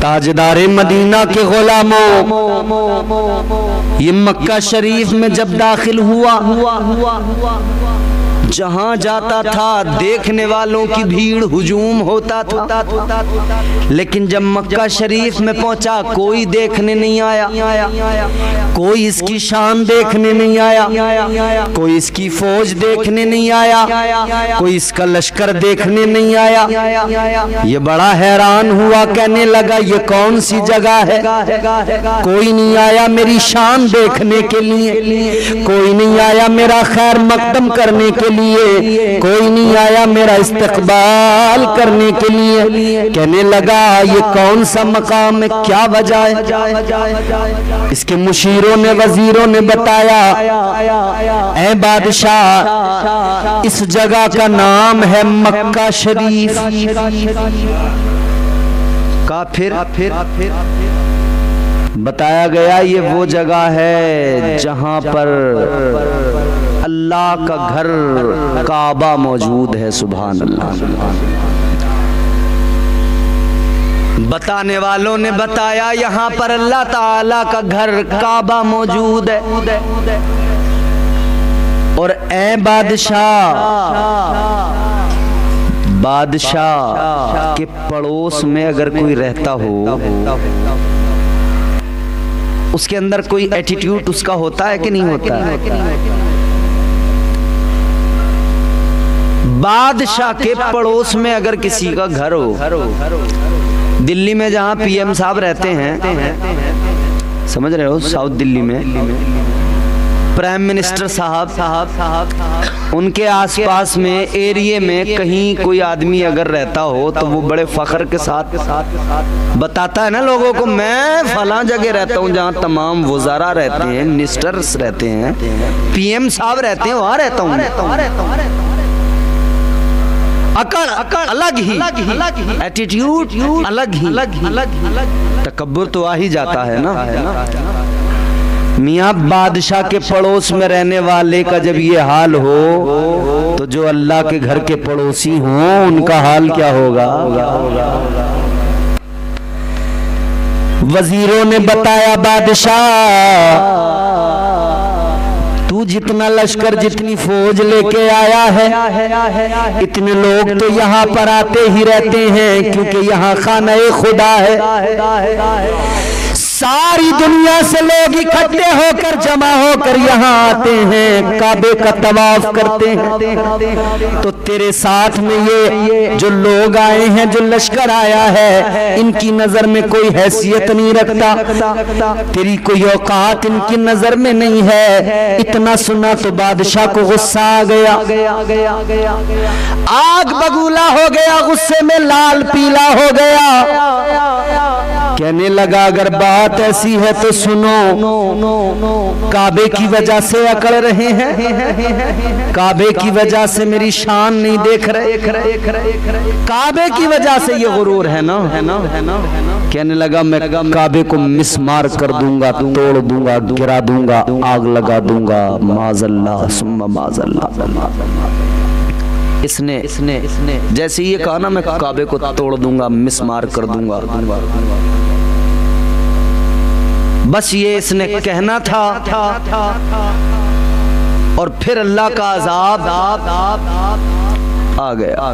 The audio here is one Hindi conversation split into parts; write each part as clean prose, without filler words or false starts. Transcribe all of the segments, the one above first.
ताजदारे मदीना के गुलामों, ये मक्का शरीफ में जब दाखिल हुआ, जहां जाता था देखने वालों की भीड़ हुजूम होता था, लेकिन जब मक्का शरीफ में पहुंचा कोई देखने नहीं आया, कोई इसकी शान देखने नहीं आया, कोई इसकी फौज देखने नहीं आया, कोई इसका लश्कर देखने नहीं आया। ये बड़ा हैरान हुआ, कहने लगा ये कौन सी जगह है, कोई नहीं आया मेरी शान देखने के लिए, कोई नहीं आया मेरा खैर मकदम करने के लिए, कोई नहीं आया मेरा इस्तकबाल करने के लिए। कहने लगा ये कौन सा मकाम है, क्या वजह है। इसके मुशीरों ने वजीरों ने बताया, ऐ बादशाह इस जगह का नाम है मक्का शरीफ। का फिर बताया गया ये वो जगह है जहां पर अल्लाह का घर काबा मौजूद है। सुभान अल्लाह। बताने वालों ने बताया यहाँ पर अल्लाह ताला का घर काबा मौजूद है। और ऐ बादशाह, बादशाह के पड़ोस में अगर कोई रहता हो, उसके अंदर कोई एटीट्यूड उसका होता है कि नहीं होता है। बादशाह के पड़ोस में अगर किसी का घर हो, दिल्ली में जहां पीएम साहब रहते हैं, समझ रहे हो, साउथ दिल्ली में प्राइम मिनिस्टर साहब, उनके आसपास में एरिया में कहीं कोई आदमी अगर रहता हो तो वो बड़े फख्र के साथ बताता है ना लोगों को, मैं फलां जगह रहता हूँ जहाँ तमाम वज़ारा रहते हैं, मिनिस्टर्स रहते हैं, पीएम साहब रहते हैं, वहाँ रहता हूँ। अकड़ अलग ही, एटीट्यूड अलग ही, तकब्बुर तो आ ही जाता है ना। मियाँ बादशाह के पड़ोस में रहने वाले का जब ये हाल हो तो जो अल्लाह के घर के पड़ोसी हों उनका हाल क्या होगा। वजीरों ने बताया बादशाह तू जितना लश्कर जितनी फौज लेके आया है, इतने लोग तो यहाँ पर आते ही रहते हैं क्योंकि यहाँ खाना-ए खुदा है। सारी दुनिया से लोग इकट्ठे होकर जमा होकर यहाँ आते हैं, काबे का तवाफ करते हैं। तो तेरे साथ में ये जो लोग आए हैं, जो लश्कर आया है, इनकी नजर में कोई हैसियत नहीं रखता, तेरी कोई औकात इनकी नजर में नहीं है। इतना सुना तो बादशाह को गुस्सा आ गया, आग बगूला हो गया, गुस्से में लाल पीला हो गया। कहने लगा अगर बात ऐसी है तो सुनो, काबे की वजह से अकड़ रहे हैं, काबे की वजह से मेरी शान नहीं देख रहे, काबे की वजह से ये गुरूर है ना। कहने लगा मैं काबे को मिसमार कर दूंगा, तोड़ दूंगा, गिरा दूंगा, आग लगा दूंगा, माज़ल्लाह सुम्मा माज़ल्लाह। इसने जैसे ये कहा ना मैं काबे को तोड़ दूंगा, मिसमार कर दूंगा, बस ये इसने कहना था और फिर अल्लाह का अज़ाब आ गया,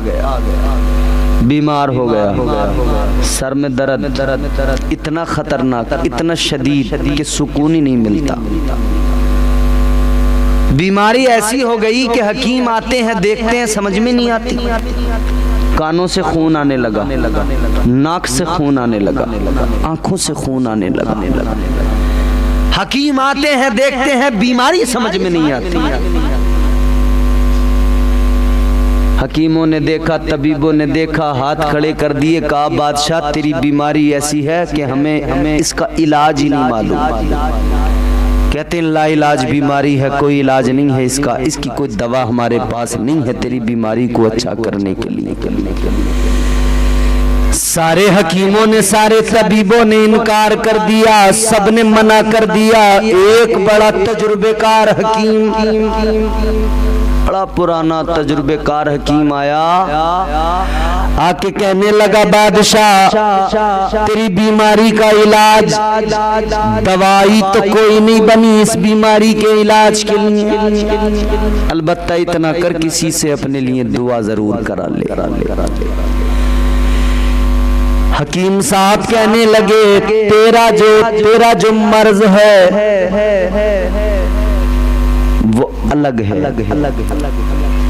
बीमार हो गया, सर में दर्द इतना खतरनाक, इतना शदीद कि सुकून ही नहीं मिलता। बीमारी ऐसी हो गई कि हकीम आते हैं, देखते हैं, समझ में नहीं आती, कानों से खून आने लगा, नाक से खून आने लगा, आंखों से खून आने लगा। हकीम आते हैं, देखते हैं, बीमारी समझ में नहीं आती। हकीमों ने देखा, तबीबों ने देखा, हाथ खड़े कर दिए, कहा बादशाह तेरी बीमारी ऐसी है कि हमें इसका इलाज ही नहीं मालूम। कहते हैं ला इलाज बीमारी है, कोई इलाज नहीं है इसका, इसकी कोई दवा हमारे पास नहीं है तेरी बीमारी को अच्छा करने के लिए। सारे हकीमों ने, सारे तबीबों ने इनकार कर दिया, सबने मना कर दिया। एक बड़ा तजुर्बेकार हकीम, बड़ा पुराना तजुर्बेकार हकीम आया, आके कहने लगा बादशाह, तेरी बीमारी का इलाज, दवाई तो कोई नहीं बनी इस बीमारी के इलाज के लिए, अलबत्ता इतना कर किसी से अपने लिए दुआ जरूर करा ले। हकीम साहब कहने लगे, तेरा जो मर्ज है वो अलग है,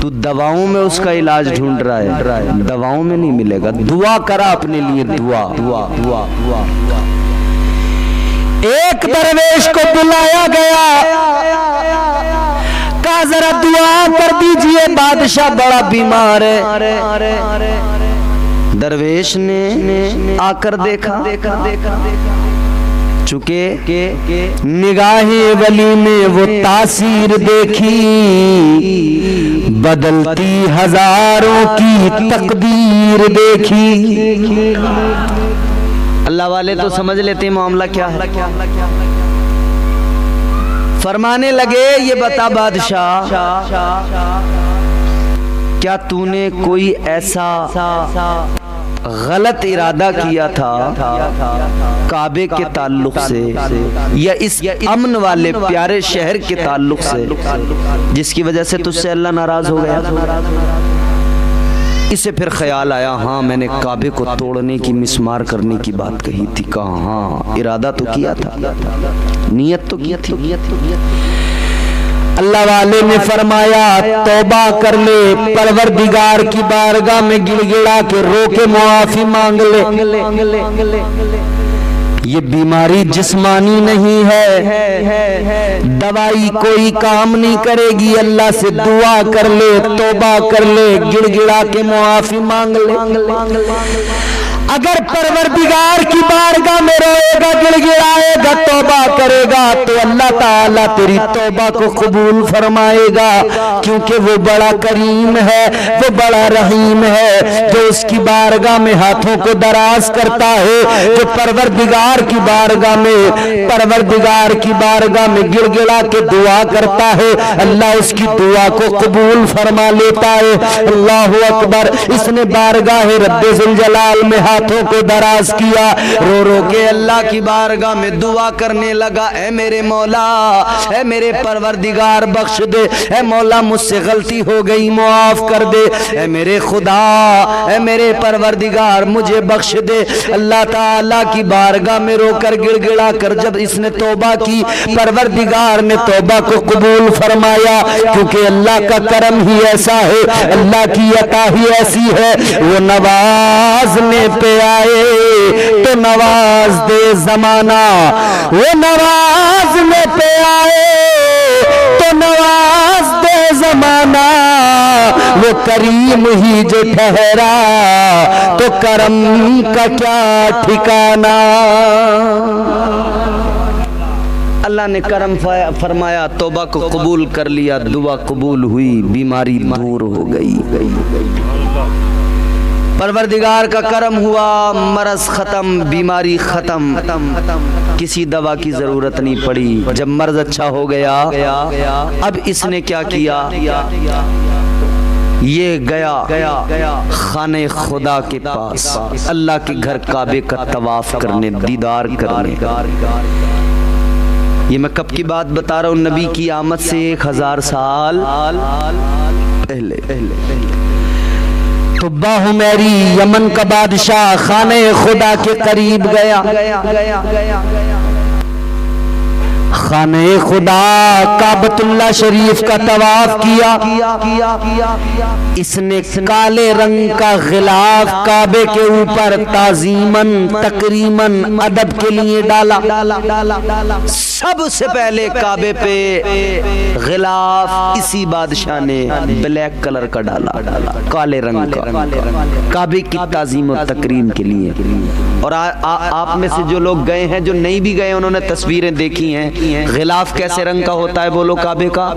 तू दवाओं में उसका इलाज ढूंढ रहा है, दवाओं में नहीं मिलेगा, दुआ करा अपने लिए, दुआ दुआ दुआ दुआ। एक दरवेश को बुलाया गया, कहा जरा दुआ कर दीजिए, बादशाह बड़ा बीमार है। दरवेश ने आकर देखा, चुके निगाहे वली में वो तासीर देखी, बदलती हजारों की तकदीर देखी। अल्लाह वाले तो समझ लेते हैं मामला क्या है। फरमाने लगे, ये बता बादशाह, क्या तूने कोई ऐसा गलत इरादा किया था काबे के ताल्लुक से या इस अमन वाले प्यारे शहर के ताल्लुक से, जिसकी वजह से तुझसे अल्लाह नाराज हो गया? इसे फिर ख्याल आया, हाँ मैंने काबे को तोड़ने की, मिसमार करने की बात कही थी। कहा हाँ, इरादा तो किया था, नियत तो की थी। अल्लाह वाले ने फरमाया, तौबा कर ले, परवरदिगार की बारगाह में गिड़गिड़ा के रो के मुआफी मांग ले। ये बीमारी जिस्मानी नहीं है, दवाई कोई काम नहीं करेगी, अल्लाह से दुआ कर ले, तौबा कर ले, गिड़गिड़ा के मुआफी मांग ले। अगर परवरदिगार की बारगाह में रोएगा, गिड़गिड़ाएगा, तौबा करेगा तो अल्लाह ताला तेरी तौबा को कबूल फरमाएगा, क्योंकि वो बड़ा करीम है, वो बड़ा रहीम है। जो उसकी बारगाह में हाथों को दराज करता है, जो परवरदिगार की बारगाह में गिड़गिड़ा के दुआ करता है, अल्लाह उसकी दुआ को कबूल फरमा लेता है। अल्लाहु अकबर। इसने बारगाह रब्बे जुल जलाल में हाथों को दराज किया, रो रो के अल्लाह की बारगाह में दुआ करने लगा, ऐ मेरे मौला, ऐ मेरे परवरदिगार बख्श दे, ऐ मौला मुझसे गलती हो गई मुआफ कर दे, ऐ मेरे खुदा, ऐ मेरे परवरदिगार मुझे बख्श दे। अल्लाह ताला की बारगाह में रोकर गिड़गिड़ा कर जब इसने तौबा की, परवरदिगार ने तौबा को कबूल फरमाया, क्योंकि अल्लाह का करम ही ऐसा है, अल्लाह की अता ही ऐसी है। वो नवाजने पे आए तो नवाज दे जमाना, वो नवाजने पे आए तो नवाज दे जमाना, वो करीम ही जो ठहरा तो करम का क्या ठिकाना। अल्लाह ने करम फरमाया, तौबा को कबूल कर लिया, दुआ कबूल हुई, बीमारी दूर हो गई। परवरदिगार का करम हुआ, मरज खत्म, बीमारी खत्म, किसी दवा की जरूरत नहीं पड़ी। जब मर्ज अच्छा हो गया, अब इसने क्या किया, ये गया खाने खुदा के पास, अल्लाह के घर काबे का तवाफ करने, दीदार करने। ये मैं कब की बात बता रहा हूँ, नबी की आमद से 1000 साल पहले। तो बाहुमेरी यमन का बादशाह खाने खुदा के करीब गया। खाने खुदा काबतुल्लाह शरीफ का तवाफ किया। इसने काले रंग का गिलाफ काबे के ऊपर ताजीमन तकरीमन अदब के लिए डाला। सबसे पहले काबे पे गिलाफ इसी बादशाह ने ब्लैक कलर का डाला, काले रंग का, काबे की ताजीम और तकरीम के लिए। और आप में से जो लोग गए हैं, जो नहीं भी गए, उन्होंने तस्वीरें देखी हैं। गिलाफ कैसे रंग का होता है, बोलो काबे का,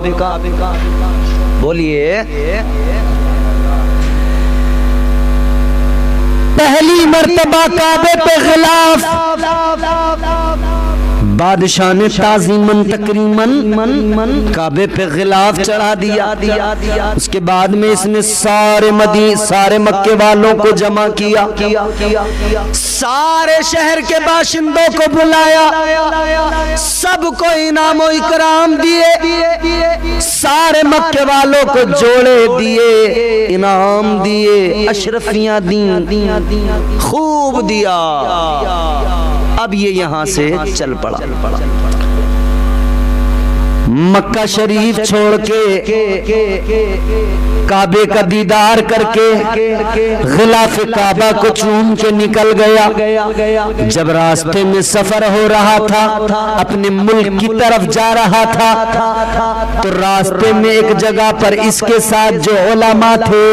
बोलिए। पहली मर्तबा काबे पे गिलाफ बादशाह ने ताज़ीमन तकरीमन काबे पे गिलाफ चढ़ा दिया। उसके बाद में इसने सारे मक्के वालों को जमा किया, सारे शहर के बाशिंदों को बुलाया, सबको इनाम और इकराम दिए, सारे मक्के वालों को जोड़े दिए, इनाम दिए, अशरफियां दी, खूब दिया। अब ये यहां से चल पड़ा, मक्का शरीफ छोड़ के काबे का दीदार करके गिलाफ काबा को चूम के निकल गया। जब रास्ते में सफर हो रहा था, अपने मुल्क की तरफ जा रहा था, तो रास्ते में एक जगह पर इसके साथ जो उलमा थे,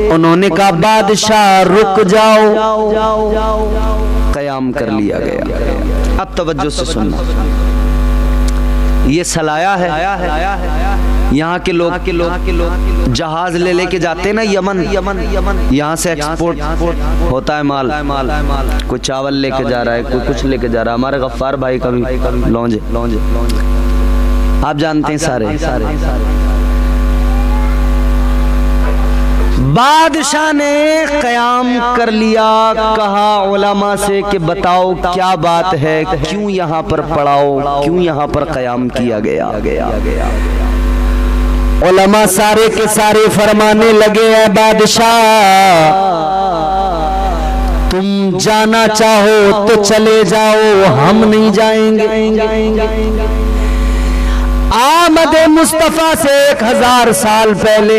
उन्होंने कहा बादशाह रुक जाओ, क़याम कर लिया गया। अब तवज्जो से सुनना, ये सलाया है। यहाँ के लोग जहाज ले लेके जाते हैं ना यमन, यहाँ से एक्सपोर्ट होता है माल, कोई चावल लेके जा रहा है, कोई कुछ लेके जा रहा है। हमारे गफ्फार भाई का भी लौंजे आप जानते हैं सारे। बादशाह ने क़याम कर लिया, कहा उलमा से कि बताओ क्या बात है, क्यों यहाँ पर पढ़ाओ, क्यों यहाँ पर क़याम किया गया। उलमा सारे के सारे फरमाने लगे, है बादशाह तुम जाना चाहो तो चले जाओ, हम नहीं जाएंगे। आमद मुस्तफा से 1000 साल पहले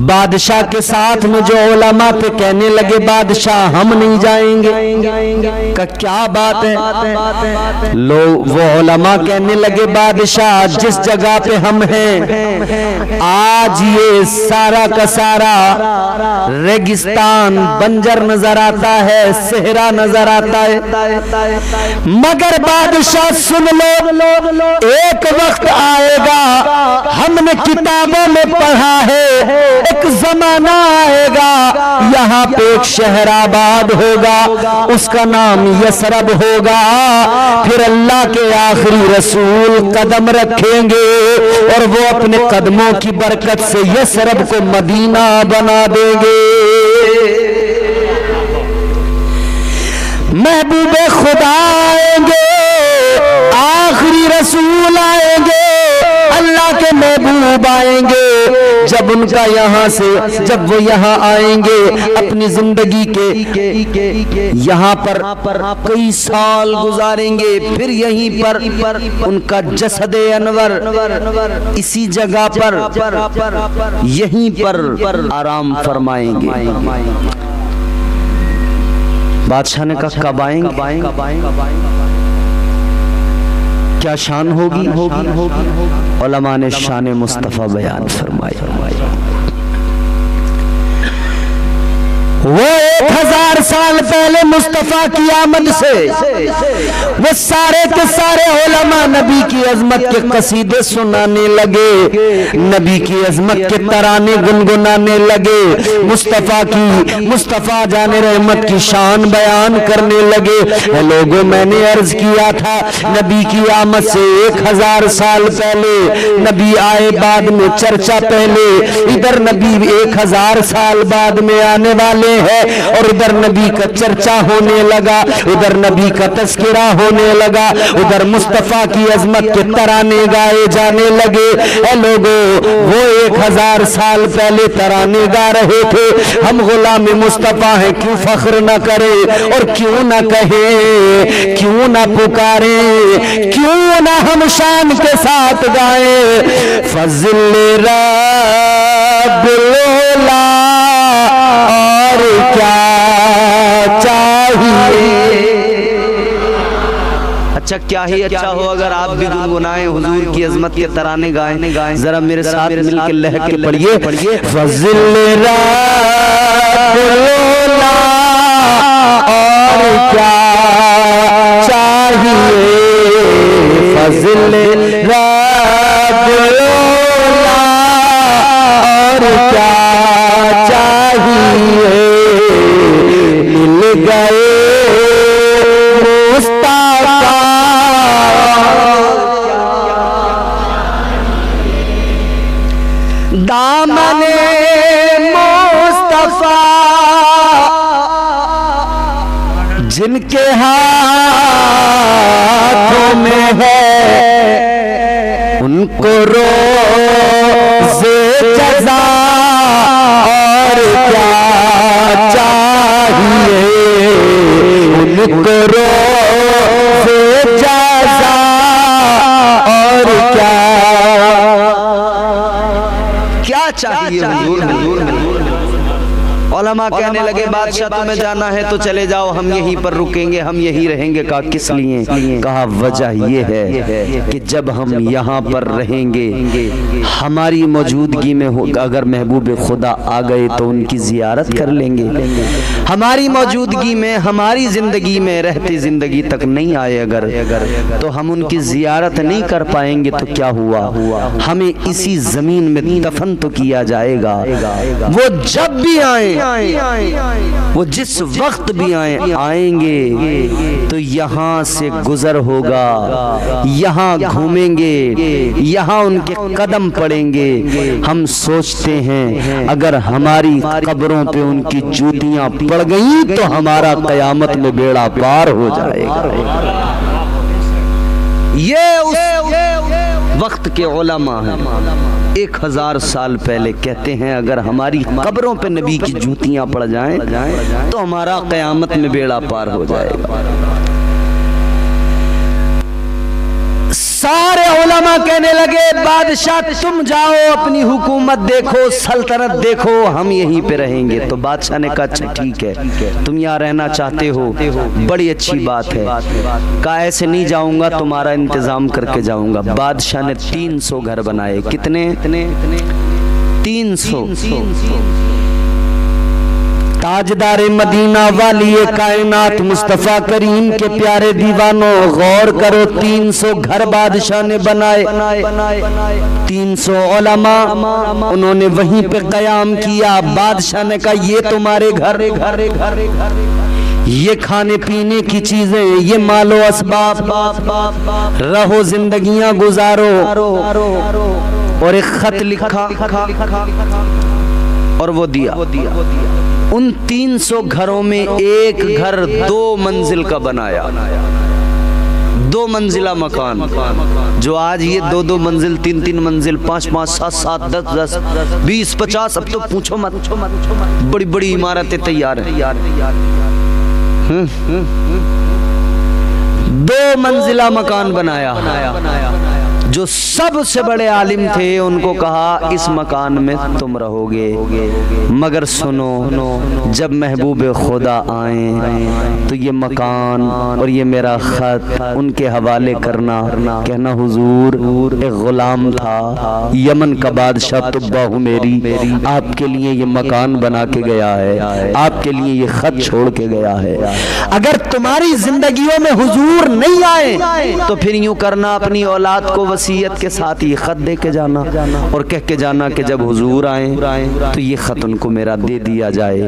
बादशाह के साथ में जो उलमा पे कहने लगे बादशाह हम नहीं जाएंगे, का क्या बात है। लोग वो उलमा कहने लगे बादशाह जिस जगह पे हम हैं आज ये सारा का सारा रेगिस्तान बंजर नजर आता है, सहरा नजर आता है, मगर बादशाह सुन लो एक वक्त आएगा, हमने किताबों में पढ़ा है, एक जमाना आएगा यहाँ पे एक शहर आबाद होगा, उसका नाम यसरब होगा, फिर अल्लाह के आखिरी रसूल कदम रखेंगे और वो अपने कदमों की बरकत से यसरब को मदीना बना देंगे। महबूबे खुदा आएंगे, आखिरी रसूल आएंगे, अल्लाह के महबूब आएंगे। जब उनका यहाँ से जब वो यहाँ आएंगे अपनी जिंदगी के यहाँ पर कई साल गुजारेंगे, फिर यहीं पर उनका जसदे अनवर इसी जगह पर यहीं पर आराम फरमाएंगे। बादशाह ने कहा कब आएंगे, क्या शान होगी। उलमा ने शान मुस्तफ़ा बयान फरमाई। वो 1000 साल पहले मुस्तफ़ा की आमद से वो सारे के सारे उलमा नबी की अजमत के कसीदे सुनाने लगे, नबी की अजमत के तराने गुनगुनाने लगे, मुस्तफ़ा जाने रहमत की शान बयान करने लगे। लोगों मैंने अर्ज किया था नबी की आमद से 1000 साल पहले नबी आए, बाद में चर्चा पहले, इधर नबी 1000 साल बाद में आने वाले है और इधर नबी का चर्चा होने लगा, उधर नबी का तस्करा होने लगा, उधर मुस्तफा की अजमत के तराने गाए जाने लगे। ए लोगों वो 1000 साल पहले तराने गा रहे थे, हम गुलाम मुस्तफा हैं, क्यों फख्र न करें और क्यों न कहें, क्यों न पुकारें, क्यों न हम शान के साथ गाएं। फज़ल रब्बुल औला और क्या चाहिए। अच्छा क्या ही अच्छा हो अगर आप भी गुनगुनाएं हुजूर की अजमत के तराने गाएं। जरा मेरे साथ मिल के लह के पढ़िए। फज़ल रब्बुल औला और क्या चाहिए, फज़ल रब्बुल औला और क्या चाहिए। मिल गए जिनके हाथों में है उनको रोज़े जज़ा और क्या चाहिए, उनको रोज़े जज़ा और क्या चाहिए हुजूर। उलमा कहने लगे बादशाह तुम्हें जाना है तो चले जाओ, हम यहीं पर रुकेंगे, हम यहीं रहेंगे। कहा किस लिए? कहा वजह ये है कि जब हम यहाँ पर रहेंगे हमारी मौजूदगी में अगर महबूब खुदा आ गए तो उनकी जियारत कर लेंगे। हमारी मौजूदगी में हमारी जिंदगी में रहती जिंदगी तक नहीं आए अगर तो हम उनकी जियारत नहीं कर पाएंगे तो क्या हुआ, हमें इसी जमीन में दफन तो किया जाएगा। वो जब भी आए, वो जिस वक्त भी आएंगे तो यहाँ से गुजर होगा, यहाँ घूमेंगे, यहाँ उनके कदम पड़ेंगे। हम सोचते हैं अगर हमारी कब्रों पे उनकी जूतियां पड़ गई तो हमारा कयामत में बेड़ा पार हो जाएगा। ये उस वक्त के उलमा हैं, 1000 साल पहले कहते हैं अगर हमारी कब्रों पे नबी की जूतियां पड़ जाएं तो हमारा कयामत में बेड़ा पार हो जाएगा। सारे उलमा कहने लगे बादशाह तुम जाओ, अपनी हुकूमत देखो, सल्तनत देखो, हम यहीं पे रहेंगे। तो बादशाह ने कहा अच्छा ठीक है, तुम यहाँ रहना चाहते हो, बड़ी अच्छी बात है। कहा ऐसे नहीं जाऊंगा, तुम्हारा इंतजाम करके जाऊंगा। बादशाह ने 300 घर बनाए। कितने? 300। ताजदारे मदीना वाली कायनात मुस्तफा करीम के प्यारे दीवानों गौर करो, 300 घर बादशाह ने बनाए। 300 उलमा उन्होंने वहीं पे कयाम किया। बादशाह ने कहा ये तुम्हारे घर, ये खाने पीने की चीजें, ये मालो असबाब, रहो जिंदगियां गुजारो। और एक खत लिखा और वो दिया। उन 300 घरों में एक घर 2 मंजिल का बनाया, 2 मंजिला मकान। जो आज ये 2-2 मंजिल, 3-3 मंजिल, 5-5, 7-7, 10-10, 20-50, अब तो पूछो मत, बड़ी बड़ी इमारतें तैयार हैं। 2 मंजिला मकान बनाया। जो सबसे बड़े आलिम थे उनको कहा इस मकान में तुम रहोगे, मगर सुनो जब महबूब खुदा आए तो ये मकान और ये मेरा खत उनके हवाले करना, कहना हुजूर एक गुलाम था, यमन का बादशाह तुब्बाहु मेरी आपके लिए ये मकान बना के गया है, आपके लिए ये खत छोड़ के गया है। अगर तुम्हारी जिंदगियों में हुजूर नहीं आए तो फिर यूं करना, अपनी औलाद को वसीयत के साथ ये खत दे के जाना और कह के जाना कि जब हुजूर आए तो ये खत उनको मेरा दे दिया जाए।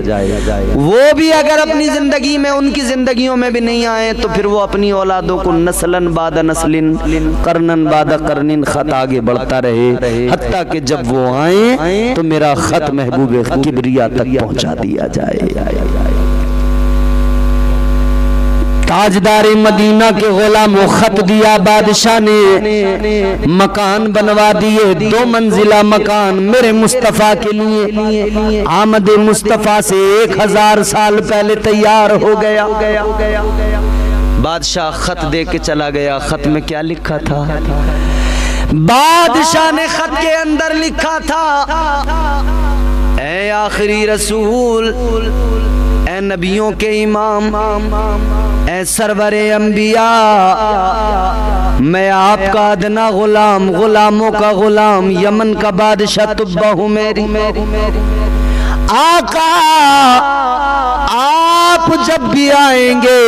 वो भी अगर अपनी जिंदगी में, उनकी जिंदगियों में भी नहीं आए तो फिर वो अपनी औलादों को नस्लन बाद नस्लिन, करनन बाद करनिन खत आगे बढ़ता रहे, हत्ता कि जब वो आए तो मेरा खत महबूब किबरिया तक पहुंचा दिया जाए। ताजदारे मदीना के गुलाम खत दिया, बादशाह ने मकान बनवा दिए, 2 मंजिला मकान मेरे मुस्तफा के लिए। आमद मुस्तफा से 1000 साल पहले तैयार हो गया। बादशाह खत दे के चला गया। खत में क्या लिखा था? बादशाह ने खत के अंदर लिखा था, ऐ आखिरी रसूल, ऐ नबियों के इमाम, ऐ सरवरे अंबिया, मैं आपका अदना गुलाम, गुलामों का गुलाम, यमन का बादशाह तुब्बाहु मेरी। आका आप जब भी आएंगे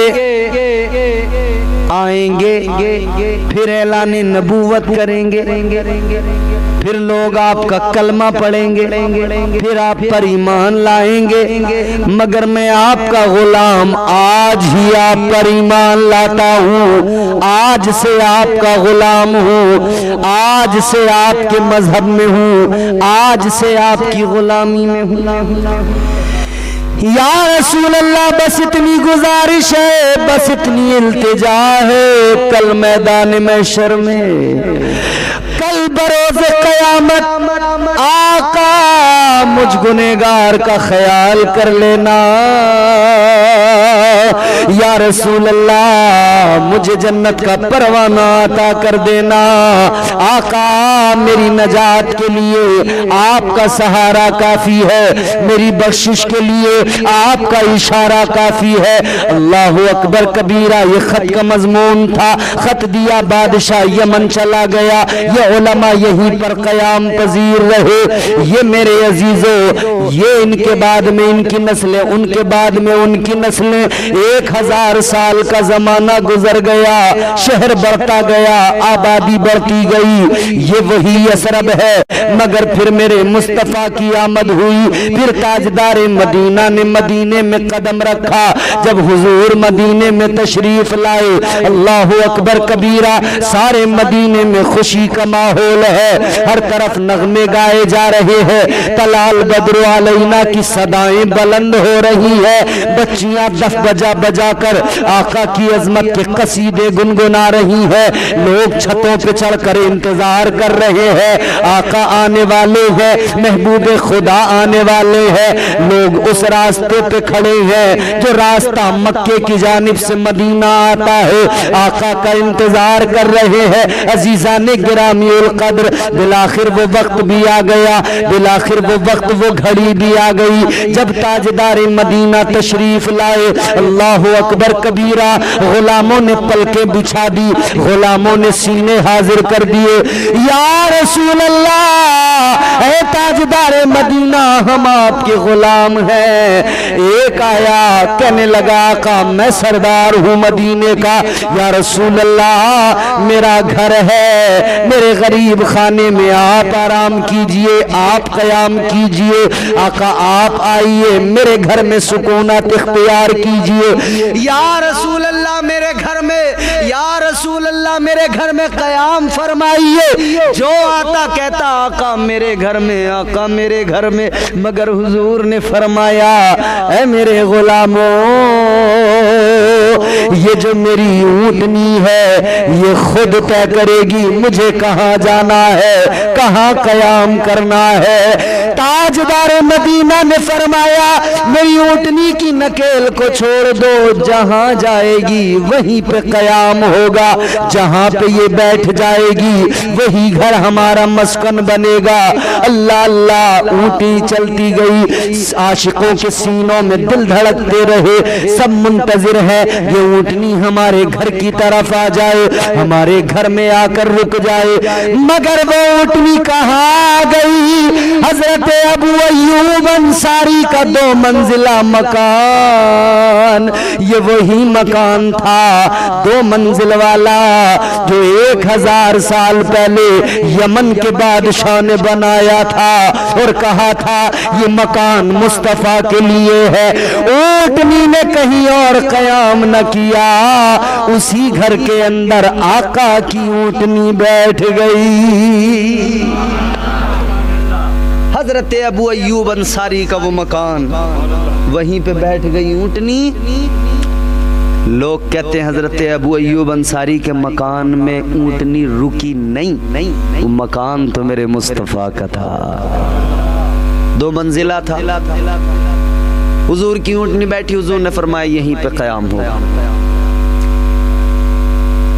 फिर ऐलान नबूवत करेंगे, फिर लोग आपका कलमा पढ़ेंगे, फिर आप पर ईमान लाएंगे, मगर मैं आपका गुलाम आज ही आप पर ईमान लाता हूँ, आज से आपका गुलाम हूँ, आज से आपके मजहब में हूँ, आज से आपकी गुलामी में हूँ। या रसूल अल्लाह बस इतनी गुजारिश है, बस इतनी इल्तिजा है, कल मैदान महशर में, कल बरोज़े क़यामत आका मुझ गुनहगार का ख्याल कर लेना। या रसूल अल्लाह मुझे जन्नत का परवाना अता कर देना। आका मेरी नजात के लिए आपका सहारा काफी है, मेरी बख्शिश के लिए आपका इशारा काफी है। अल्लाह अकबर कबीरा ये खत का मजमून था। खत दिया बादशाह यमन चला गया, ये उलमा यहीं पर कयाम पजीर रहे। ये मेरे अजीजों, ये इनके बाद में इनकी नस्लें, उनके बाद में उनकी नस्लें, 1000 साल का जमाना गुजर गया, शहर बढ़ता गया, आबादी बढ़ती गई। ये वही असरब है, मगर फिर मेरे मुस्तफा की आमद हुई। फिर ताजदार मदीना ने मदीने में कदम रखा। जब हुजूर मदीने में तशरीफ लाए, अल्लाह अकबर कबीरा, सारे मदीने में खुशी का माहौल है, हर तरफ नगमे गाए जा रहे हैं। तलाल बद्र अलैना की सदाएं बुलंद हो रही है, बच्चियां दफ बजा बजा कर आका की अजमत के कसीदे गुनगुना रही है। लोग छतों पे चढ़कर इंतजार कर रहे हैं, आका आने वाले हैं, महबूब खुदा आने वाले हैं। लोग उस रास्ते पे खड़े हैं जो रास्ता मक्के की जानिब से मदीना आता है, आका का इंतजार कर रहे हैं। अजीजा ने गिरामीउल कद्र, बिलाखिर वो वक्त भी आ गया, बिलाखिर वो वक्त वो घड़ी भी आ गई जब ताजदार मदीना तशरीफ लाए। अल्लाह अकबर कबीरा, गुलामों ने पलके बिछा दी, गुलामों ने सीने हाजिर कर दिए। या रसूल अल्लाह, ऐ ताजदार मदीना, हम आपके गुलाम हैं। एक आया कहने लगा, आका मैं सरदार हूँ मदीने का। या रसूल अल्लाह मेरा घर है, मेरे गरीब खाने में आप आराम कीजिए, आप कयाम कीजिए। आका आप आइए, मेरे घर में सुकूनत इख्तियार कीजिए। या रसूल अल्लाह मेरे घर में, या रसूल अल्लाह मेरे घर में कयाम फरमाइए। जो आता कहता आका मेरे घर में, आका मेरे घर में। मगर हुजूर ने फरमाया, ऐ मेरे गुलामों, ये जो मेरी ऊँटनी है ये खुद तय करेगी मुझे कहाँ जाना है, कहाँ कयाम करना है। ताजदार मदीना ने फरमाया, मेरी ऊँटनी की नकेल को छोड़ दो, जहाँ जाएगी वहीं पे कयाम होगा, जहाँ पे ये बैठ जाएगी वही घर हमारा मस्कन बनेगा। अल्लाह अल्लाह, ऊँटनी चलती गई, आशिकों के सीनों में दिल धड़कते रहे, सब मुंतजिर है ये ऊँटनी हमारे घर की तरफ आ जाए, हमारे घर में आकर रुक जाए। मगर वो ऊँटनी कहाँ गई? हजरत अबू अय्यूब अंसारी का 2 मंजिला मकान, ये वही मकान था 2 मंजिल वाला जो 1000 साल पहले यमन के बादशाह ने बनाया था और कहा था ये मकान मुस्तफा के लिए है। ऊँटनी ने कहीं और कयाम न किया, उसी घर के अंदर आका की ऊँटनी बैठ गई। हजरत अबू अय्यूब अंसारी का वो मकान, वहीं पे बैठ गई ऊँटनी। लोग कहते हैं हजरत अबू अय्यूब अंसारी के मकान में ऊँटनी रुकी नहीं, वो मकान तो मेरे मुस्तफ़ा का था, 2 मंजिला था। हुजूर की ऊँटनी बैठी, हुजूर ने फरमाया यहीं पे क़याम हो।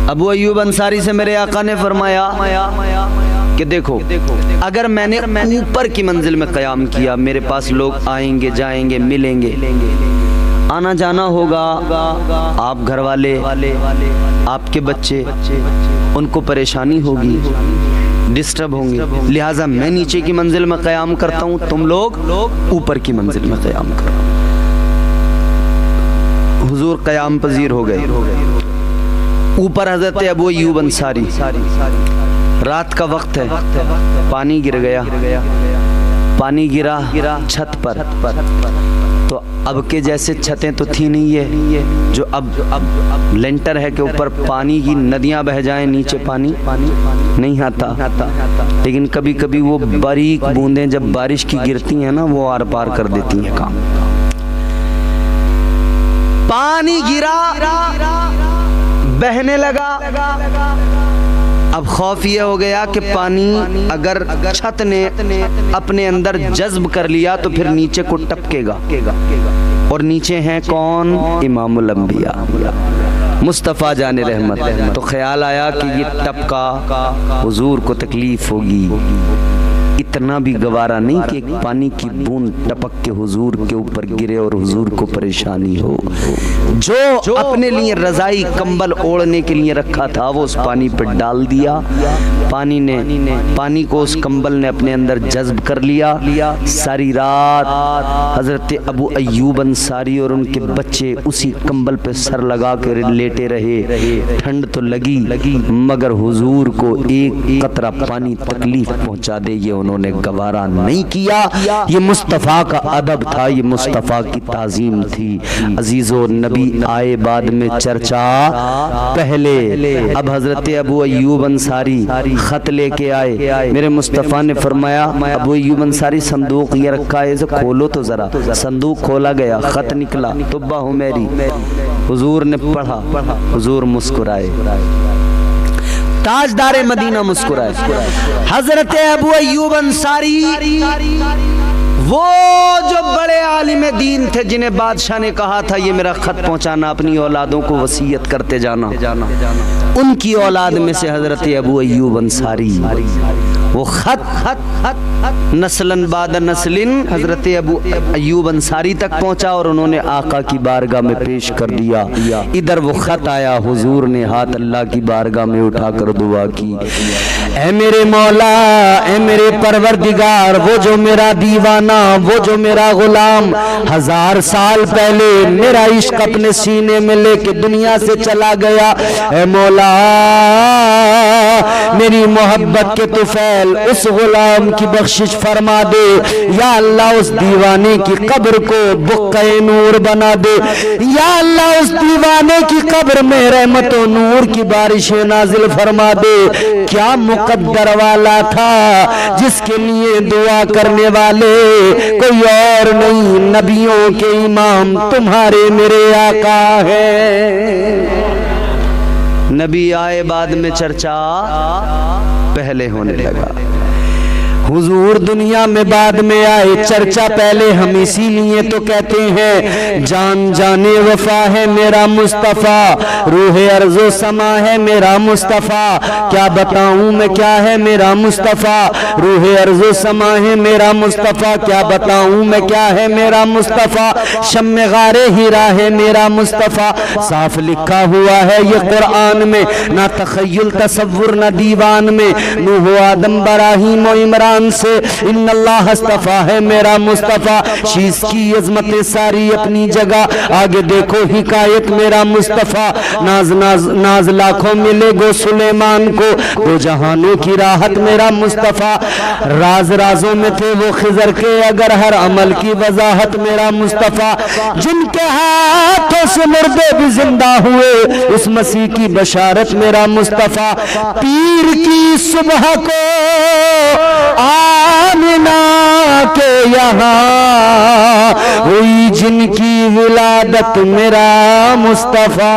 अबू अय्यूब अंसारी से मेरे आका ने फरमाया कि देखो, अगर मैंने ऊपर की मंजिल में क़याम किया, मेरे पास लोग आएंगे जाएंगे मिलेंगे, आना जाना होगा, आप घर वाले, आपके बच्चे, उनको परेशानी होगी, डिस्टर्ब होंगे, लिहाजा मैं नीचे की मंजिल में क़याम करता हूँ, तुम लोग ऊपर की मंजिल में क़याम करो। हुजूर क़याम पजीर हो गए। ऊपर हजरत अबू अय्यूब अंसारी, रात का वक्त है, पानी गिर गया, पानी गिरा छत पर। तो अब के जैसे छतें तो थी नहीं है जो अब लेंटर है कि ऊपर पानी की नदियां बह जाएं, नीचे पानी नहीं आता। लेकिन कभी कभी वो बारीक बूंदें जब बारिश की गिरती हैं ना, वो आर पार कर देती हैं काम। पानी गिरा, बहने लगा। अब खौफ यह हो गया कि पानी अगर छत ने अपने अंदर जज्ब कर लिया तो फिर नीचे को टपकेगा, और नीचे हैं कौन? इमामुल अंबिया मुस्तफ़ा जाने रहमत। तो ख्याल आया कि ये टपका हुजूर को तकलीफ होगी। इतना भी गवारा नहीं कि एक पानी की बूंद टपक के हुजूर के ऊपर गिरे और हुजूर को परेशानी हो। जो अपने लिए रजाई कंबल ओढ़ने के लिए रखा था वो उस पानी पर डाल दिया। पानी को उस कंबल ने अपने अंदर जज्ब कर लिया। सारी रात हजरत अबू अय्यूब अंसारी और उनके बच्चे उसी कंबल पे सर लगा कर लेटे रहे। ठंड तो लगी मगर हुजूर को एक कतरा पानी तकलीफ पहुंचा दे ये उन्होंने गवारा नहीं किया। ये मुस्तफ़ा का अदब था, ये मुस्तफ़ा की ताज़ीम थी। अजीजो नबी आए बाद में चर्चा पहले। अब हजरत अबू अय्यूब अंसारी खत लेके आए। मेरे मुस्तफ़ा ने फरमाया अबू अय्यूब अंसारी संदूक ये रखा है, इसे खोलो तो जरा। संदूक खोला गया, खत निकला, तुब्बा हुमैरी। हुजूर ने पढ़ा, हुजूर मुस्कुराए, ताजदारे मदीना मुस्कुराए। हजरत अबू अय्यूब अंसारी वो जो बड़े आलिम दीन थे जिन्हें बादशाह ने कहा था ये मेरा खत पहुंचाना, अपनी औलादों को वसीयत करते जाना, उनकी औलाद में से हजरत अबू अय्यूब अंसारी वो खत नस्लन बाद नस्लिन हजरत अबू अय्यूब अंसारी तक पहुंचा और उन्होंने आका की बारगाह में पेश कर दिया। इधर वो खत आया, हुजूर ने हाथ अल्लाह की बारगाह में उठाकर दुआ की, ऐ मेरे मौला, ऐ मेरे परवरदिगार, वो जो मेरा दीवाना, वो जो मेरा गुलाम 1000 साल पहले मेरा इश्क अपने सीने में लेके दुनिया से चला गया, ऐ मौला मेरी मोहब्बत के तुफैल उस गुलाम की बख्शिश फरमा दे। या अल्लाह उस दीवाने की कब्र को बुक्के नूर बना दे। या अल्लाह उस दीवाने की कब्र में रहमत और नूर की बारिशें नाजिल फरमा दे। क्या मुकद्दर वाला था जिसके लिए दुआ करने वाले कोई और नहीं, नबियों के इमाम तुम्हारे मेरे आका है। नबी आए बाद में चर्चा पहले होने लगा। हुजूर दुनिया में बाद में आए, चर्चा पहले। हम इसीलिए तो कहते हैं जान जाने वफा है मेरा मुस्तफ़ा, रूह अर्ज़ो समा है मेरा मुस्तफ़ा। क्या बताऊं मैं क्या है मेरा मुस्तफ़ा, रूह अर्ज़ो समा है मेरा मुस्तफ़ा। क्या बताऊं मैं क्या है मेरा मुस्तफ़ा, शम्मे गारे हीरा है मेरा मुस्तफ़ा। साफ लिखा हुआ है ये कुरान में, ना तखय्युल तसव्वुर ना दीवान में। नूह आदम इब्राहीम और इमरान से इन्नल्लाह अस्तफा है मेरा मुस्तफ़ा। शीश की अजमतें सारी अपनी जगह, आगे देखो हिकायत मेरा मुस्तफ़ा। नाज लाखों मिले गो सुलेमान को, दो जहानों की राहत मेरा मुस्तफ़ा। राज राजों में थे वो खिजर के, अगर हर अमल की वजाहत मेरा मुस्तफ़ा। जिनके हाथों से मुर्दे भी जिंदा हुए, उस मसीह की बशारत मेरा मुस्तफ़ा। पीर की सुबह को आमिना के यहाँ हुई जिनकी विलादत मेरा मुस्तफ़ा।